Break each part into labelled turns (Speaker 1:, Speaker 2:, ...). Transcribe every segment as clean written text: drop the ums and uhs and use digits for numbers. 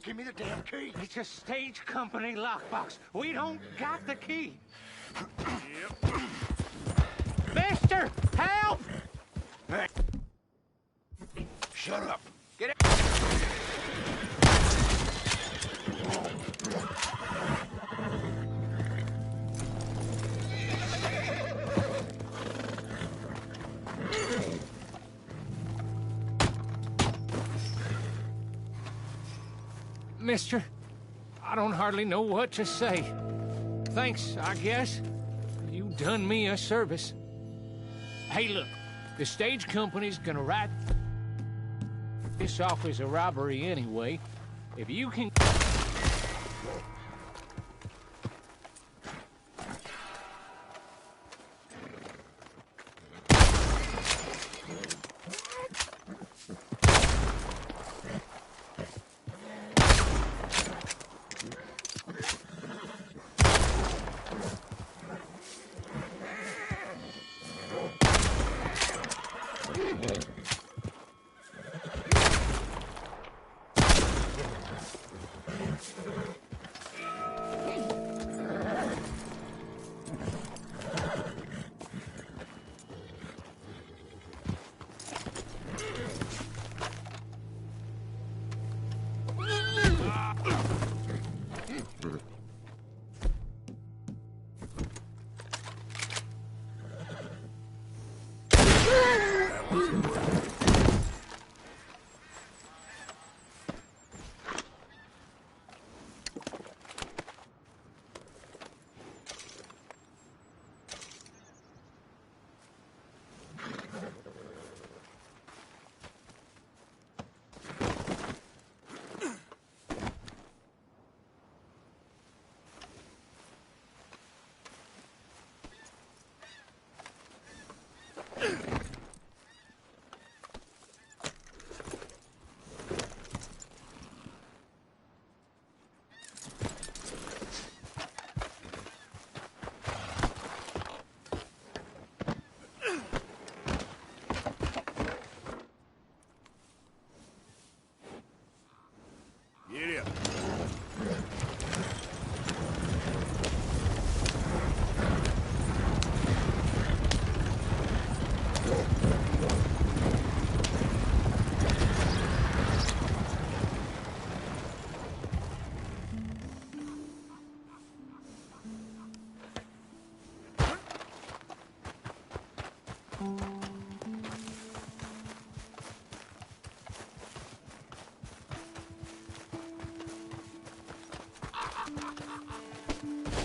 Speaker 1: Give me the damn key.
Speaker 2: It's a stage company lockbox. We don't got the key.
Speaker 1: Yep.
Speaker 2: Mister, help!
Speaker 1: Hey. Shut up.
Speaker 2: Get it. Mister, I don't hardly know what to say. Thanks, I guess. You done me a service. Hey, look, the stage company's gonna write this off as a robbery anyway. If you can...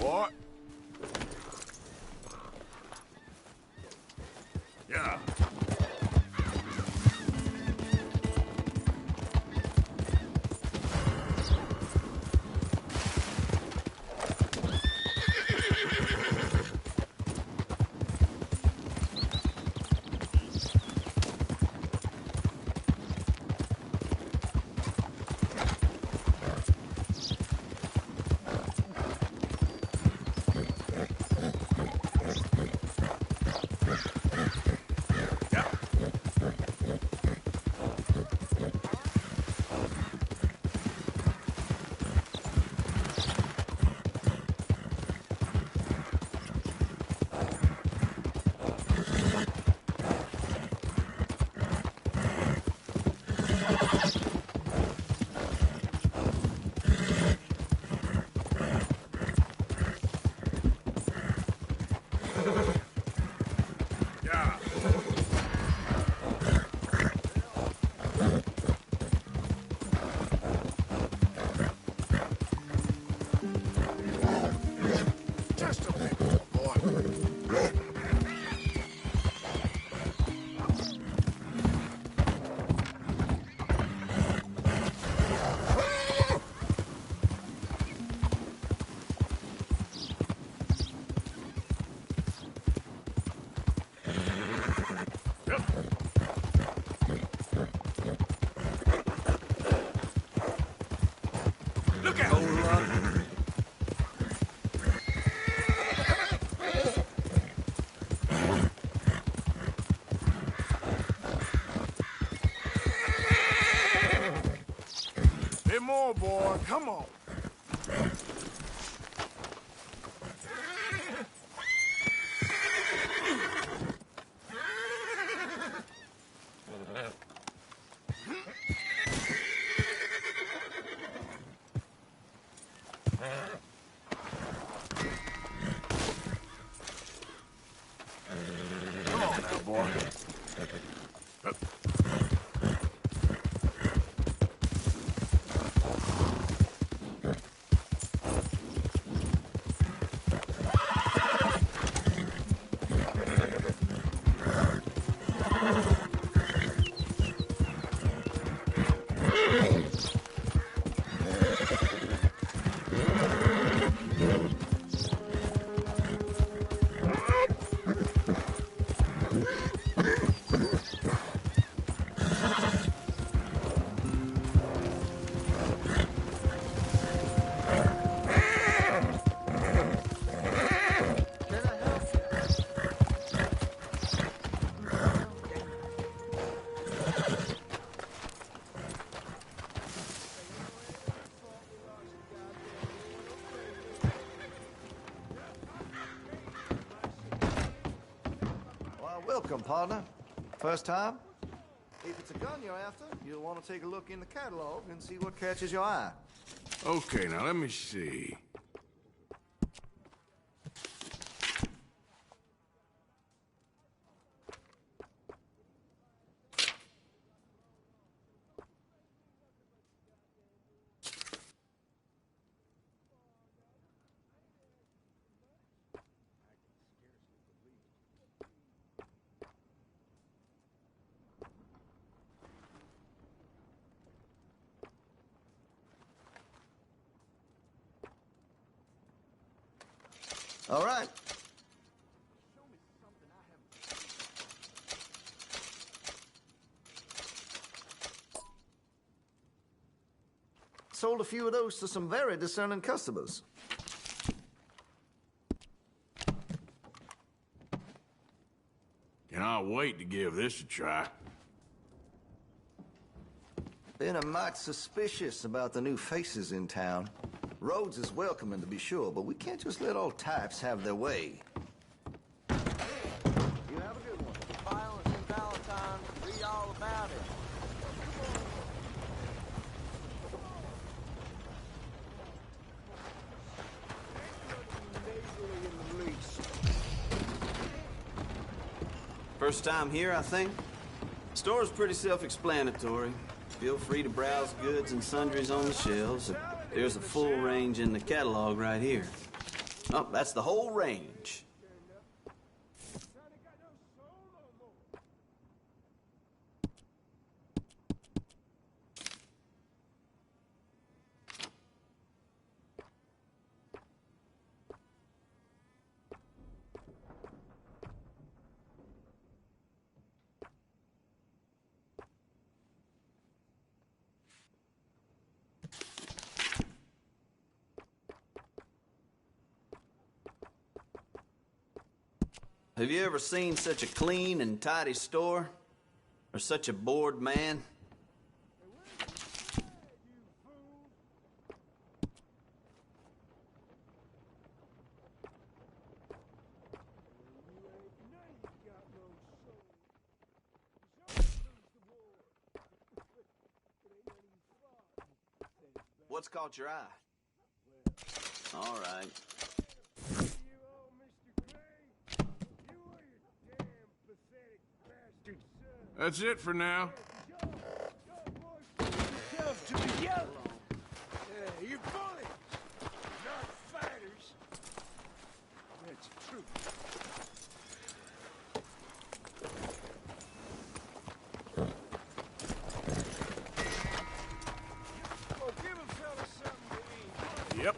Speaker 1: What? Yeah. more, boy. Come on. Come on now, boy.
Speaker 3: Welcome, partner. First time? If it's a gun you're after, you'll want to take a look in the catalog and see what catches your eye.
Speaker 1: Okay, now let me see.
Speaker 3: All right. Sold a few of those to some very discerning customers.
Speaker 1: Cannot wait to give this a try.
Speaker 3: Been a mite suspicious about the new faces in town. Rhodes is welcoming, to be sure, but we can't just let all types have their way. You have a good one.
Speaker 4: Violence in Valentine, read all about it.
Speaker 5: First time here, I think. Store's pretty self-explanatory. Feel free to browse goods and sundries on the shelves. There's a full range in the catalog right here. Oh, that's the whole range. Have you ever seen such a clean and tidy store? Or such a bored man? What's caught your eye? All right.
Speaker 1: That's it for now.
Speaker 4: To be yellow. You're bullies, not fighters. That's true. Oh, give a fella something to eat.
Speaker 1: Yep.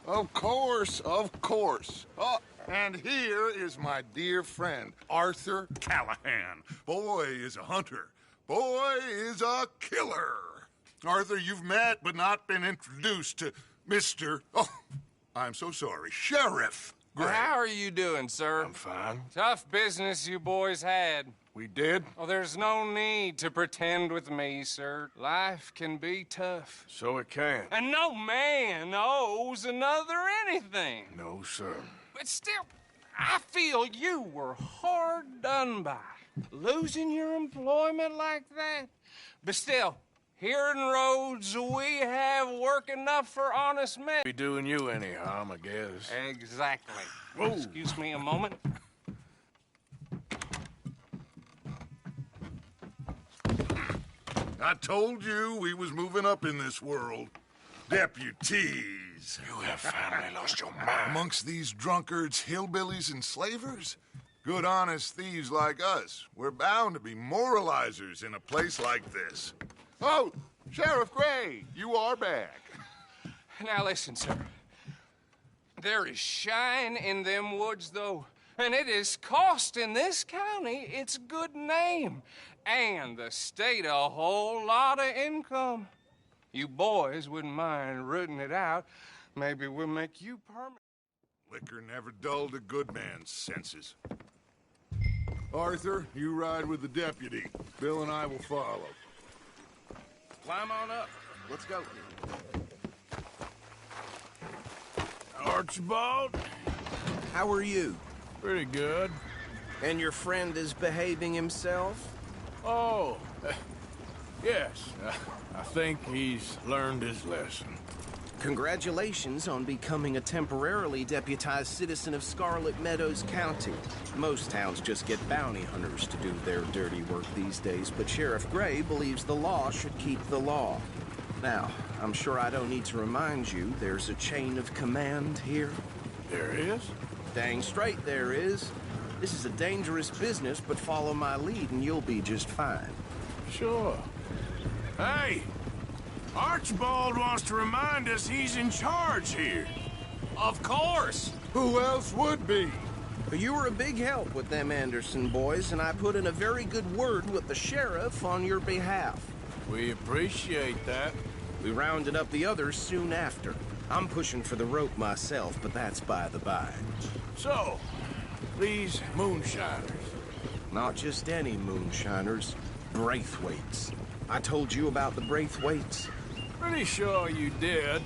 Speaker 6: Of course, of course. Oh, and here is my dear friend, Arthur Callahan. Boy is a hunter. Boy is a killer. Arthur, you've met but not been introduced to Mr. Oh, I'm so sorry. Sheriff Gray.
Speaker 7: How are you doing, sir?
Speaker 1: I'm fine.
Speaker 7: Tough business you boys had.
Speaker 1: We did?
Speaker 7: Oh, there's no need to pretend with me, sir. Life can be tough.
Speaker 1: So it can.
Speaker 7: And no man owes another anything.
Speaker 1: No, sir.
Speaker 7: But still, I feel you were hard done by. Losing your employment like that. But still, here in Rhodes, we have work enough for honest men.
Speaker 1: Be doing you any harm, I guess.
Speaker 7: Exactly.
Speaker 1: Whoa.
Speaker 7: Excuse me a moment.
Speaker 6: I told you we was moving up in this world. Deputies.
Speaker 1: You have finally lost your mind.
Speaker 6: Amongst these drunkards, hillbillies, and slavers? Good, honest thieves like us. We're bound to be moralizers in a place like this. Oh, Sheriff Gray, you are back.
Speaker 7: Now listen, sir. There is shine in them woods, though, and it is costing this county its good name and the state a whole lot of income. You boys wouldn't mind rooting it out. Maybe we'll make you permanent.
Speaker 6: Liquor never dulled a good man's senses. Arthur, you ride with the deputy. Bill and I will follow.
Speaker 5: Climb on up. Let's go.
Speaker 1: Archibald?
Speaker 8: How are you?
Speaker 1: Pretty good.
Speaker 8: And your friend is behaving himself?
Speaker 1: Oh, yes. I think he's learned his lesson.
Speaker 8: Congratulations on becoming a temporarily deputized citizen of Scarlet Meadows County. Most towns just get bounty hunters to do their dirty work these days, but Sheriff Gray believes the law should keep the law. Now, I'm sure I don't need to remind you there's a chain of command here.
Speaker 1: There is?
Speaker 8: Dang straight there is. This is a dangerous business, but follow my lead and you'll be just fine.
Speaker 1: Sure. Hey! Archibald wants to remind us he's in charge here.
Speaker 7: Of course!
Speaker 6: Who else would be?
Speaker 8: You were a big help with them Anderson boys, and I put in a very good word with the sheriff on your behalf.
Speaker 1: We appreciate that.
Speaker 8: We rounded up the others soon after. I'm pushing for the rope myself, but that's by the by.
Speaker 1: So, these moonshiners.
Speaker 8: Not just any moonshiners, Braithwaites. I told you about the Braithwaites.
Speaker 1: Pretty sure you did.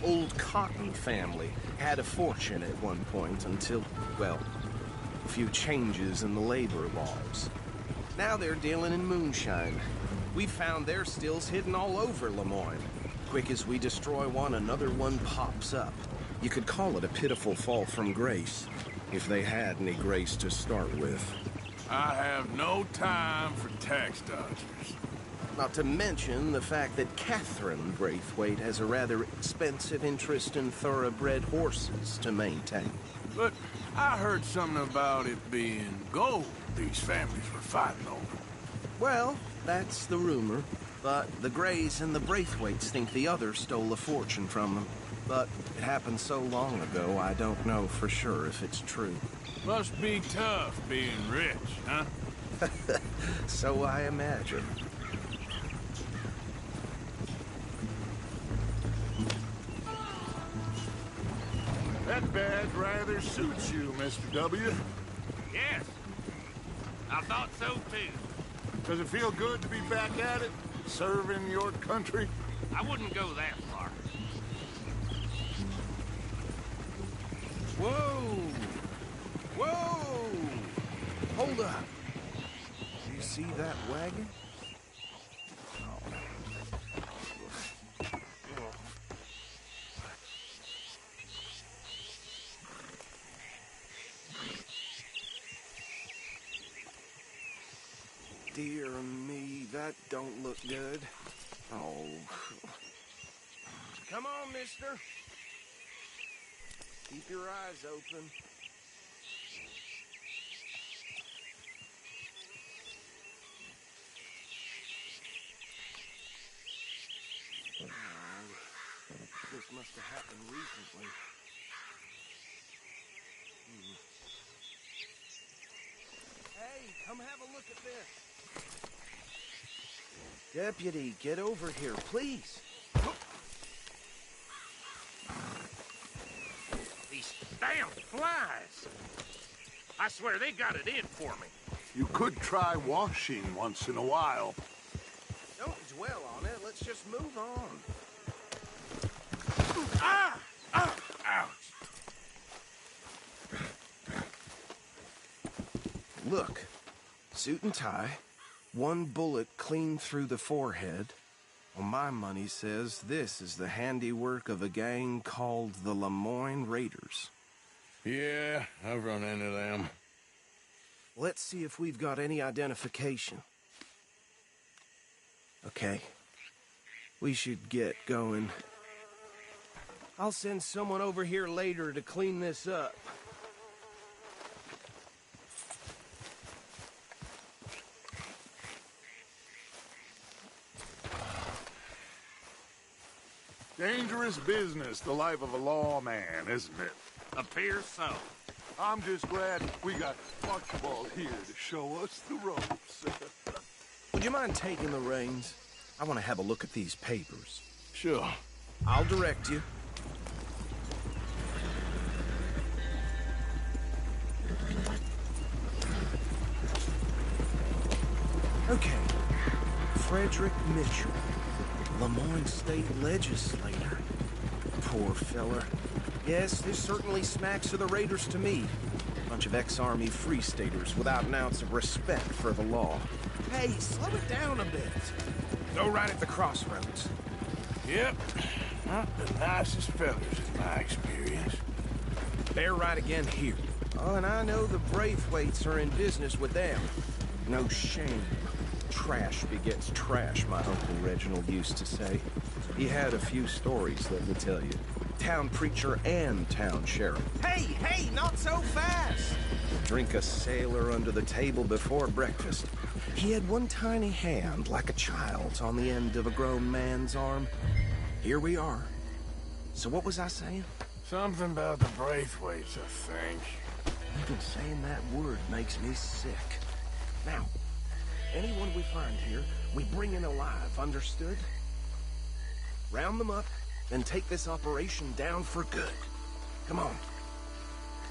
Speaker 8: Old Cotton family had a fortune at one point until, well, a few changes in the labor laws. Now they're dealing in moonshine. We found their stills hidden all over Lemoyne. Quick as we destroy one, another one pops up. You could call it a pitiful fall from grace, if they had any grace to start with.
Speaker 1: I have no time for tax dodgers.
Speaker 8: Not to mention the fact that Catherine Braithwaite has a rather expensive interest in thoroughbred horses to maintain.
Speaker 1: But I heard something about it being gold these families were fighting over.
Speaker 8: Well, that's the rumor. But the Grays and the Braithwaites think the other stole a fortune from them. But it happened so long ago, I don't know for sure if it's true.
Speaker 1: Must be tough being rich, huh?
Speaker 8: So I imagine.
Speaker 6: That badge rather suits you, Mr. W.
Speaker 1: Yes. I thought so too.
Speaker 6: Does it feel good to be back at it? Serving your country?
Speaker 1: I wouldn't go that far.
Speaker 8: Whoa! Whoa! Hold up. Do you see that wagon? Dear me, that don't look good. Oh. Come on, mister. Keep your eyes open. Oh, this must have happened recently. Hey, come have a look at this. Deputy, get over here, please.
Speaker 9: Damn flies! I swear they got it in for me.
Speaker 10: You could try washing once in a while.
Speaker 8: Don't dwell on it. Let's just move on.
Speaker 9: Ah! Ah! Ouch!
Speaker 8: Look. Suit and tie. One bullet clean through the forehead. Well, my money says this is the handiwork of a gang called the Lemoyne Raiders.
Speaker 9: Yeah, I've run into them.
Speaker 8: Let's see if we've got any identification. Okay. We should get going. I'll send someone over here later to clean this up.
Speaker 10: Dangerous business, the life of a lawman, isn't it?
Speaker 9: Appears so.
Speaker 10: I'm just glad we got Archibald here to show us the ropes.
Speaker 8: Would you mind taking the reins? I want to have a look at these papers.
Speaker 9: Sure.
Speaker 8: I'll direct you. Okay. Frederick Mitchell, Lemoyne State Legislator. Poor feller. Yes, this certainly smacks of the Raiders to me. Bunch of ex-Army Free Staters without an ounce of respect for the law. Hey, slow it down a bit. Go right at the crossroads.
Speaker 9: Yep. Not the nicest fellas in my experience.
Speaker 8: They're right again here. Oh, and I know the Braithwaites are in business with them. No shame. Trash begets trash, my Uncle Reginald used to say. He had a few stories, let me tell you. Town preacher and town sheriff. Hey, not so fast! Drink a sailor under the table before breakfast. He had one tiny hand, like a child's, on the end of a grown man's arm. Here we are. So what was I saying?
Speaker 9: Something about the Braithwaites, I think.
Speaker 8: Even saying that word makes me sick. Now, anyone we find here, we bring in alive, understood? Round them up, and take this operation down for good. Come on.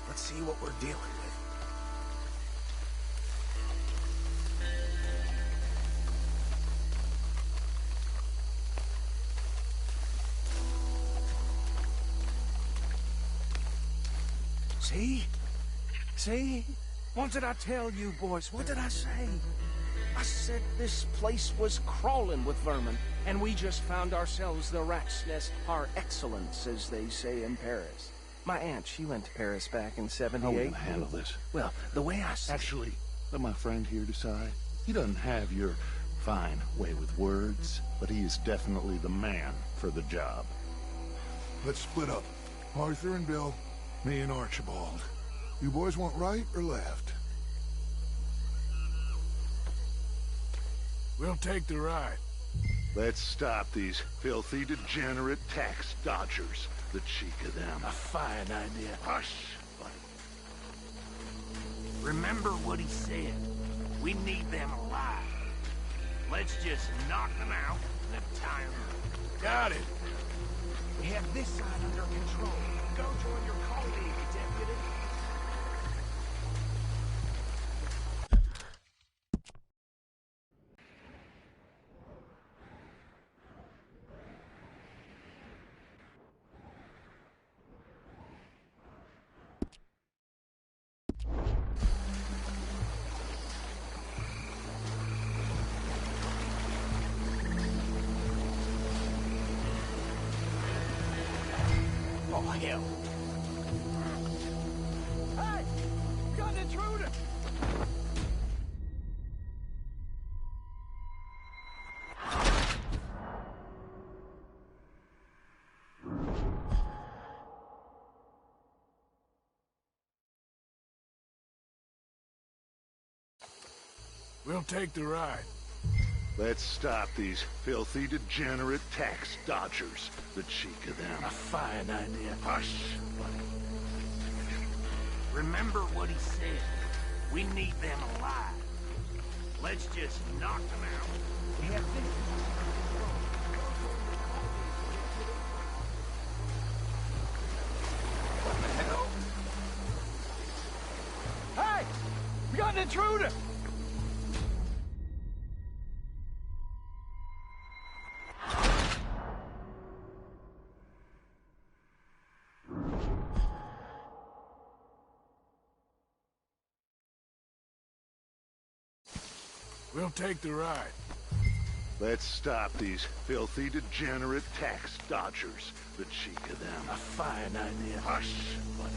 Speaker 8: Let's see what we're dealing with. See? See? What did I tell you, boys? What did I say? I said this place was crawling with vermin, and we just found ourselves the rat's nest par excellence, as they say in Paris. My aunt, she went to Paris back in '78.
Speaker 10: How are we gonna handle this?
Speaker 8: Well, the way I see
Speaker 10: Actually, let my friend here decide. He doesn't have your fine way with words, but he is definitely the man for the job. Let's split up. Arthur and Bill, me and Archibald. You boys want right or left?
Speaker 1: We'll take the right.
Speaker 10: Let's stop these filthy, degenerate tax dodgers. The cheek of them.
Speaker 9: A fine idea.
Speaker 10: Hush, buddy.
Speaker 9: Remember what he said. We need them alive. Let's just knock them out and tie them up.
Speaker 1: Got it.
Speaker 8: we have this side under control. Go join your colleague, Deputy.
Speaker 9: Oh, hell. Hey! Got an intruder!
Speaker 1: We'll take the ride.
Speaker 10: Let's stop these filthy, degenerate tax dodgers. The cheek of them.
Speaker 9: A fine idea.
Speaker 10: Hush, buddy.
Speaker 9: Remember what he said. We need them alive. Let's just knock them out.
Speaker 8: We have this.
Speaker 9: What the hell?
Speaker 4: intruder!
Speaker 1: We'll take the ride.
Speaker 10: Let's stop these filthy, degenerate tax dodgers. The cheek of them.
Speaker 9: A fine idea.
Speaker 10: Hush, buddy.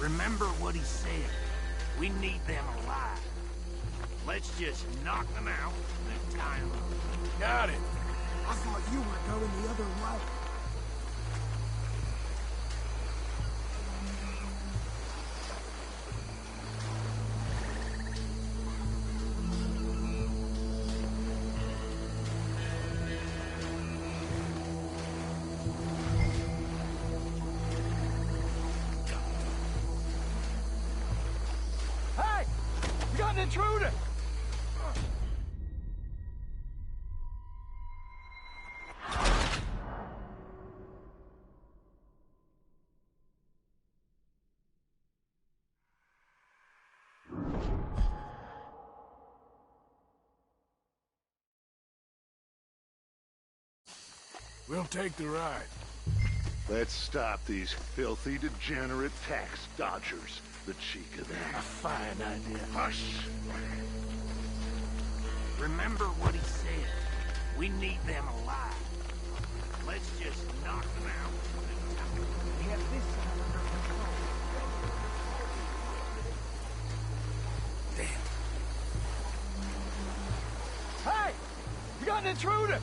Speaker 9: Remember what he said. We need them alive. Let's just knock them out and tie them up.
Speaker 1: Got it.
Speaker 4: I thought you were going the other way. Hey! We got an intruder!
Speaker 1: We'll take the ride.
Speaker 10: Let's stop these filthy, degenerate tax dodgers. The cheek of them.
Speaker 9: A fine idea.
Speaker 10: Hush.
Speaker 9: Remember what he said. We need them alive. Let's just knock them out and tie them up.
Speaker 4: We have this side under control. Damn. Hey! We got an intruder!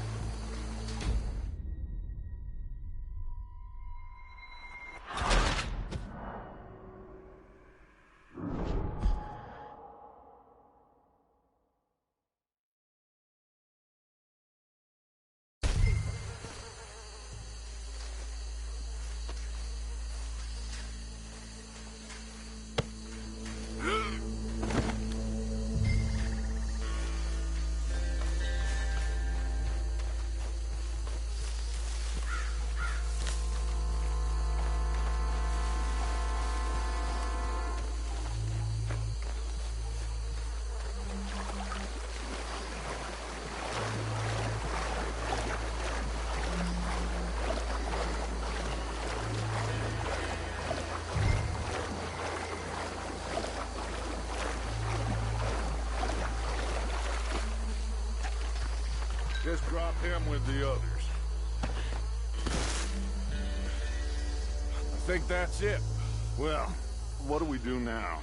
Speaker 10: Just drop him with the others.
Speaker 1: I think that's it.
Speaker 10: Well, what do we do now?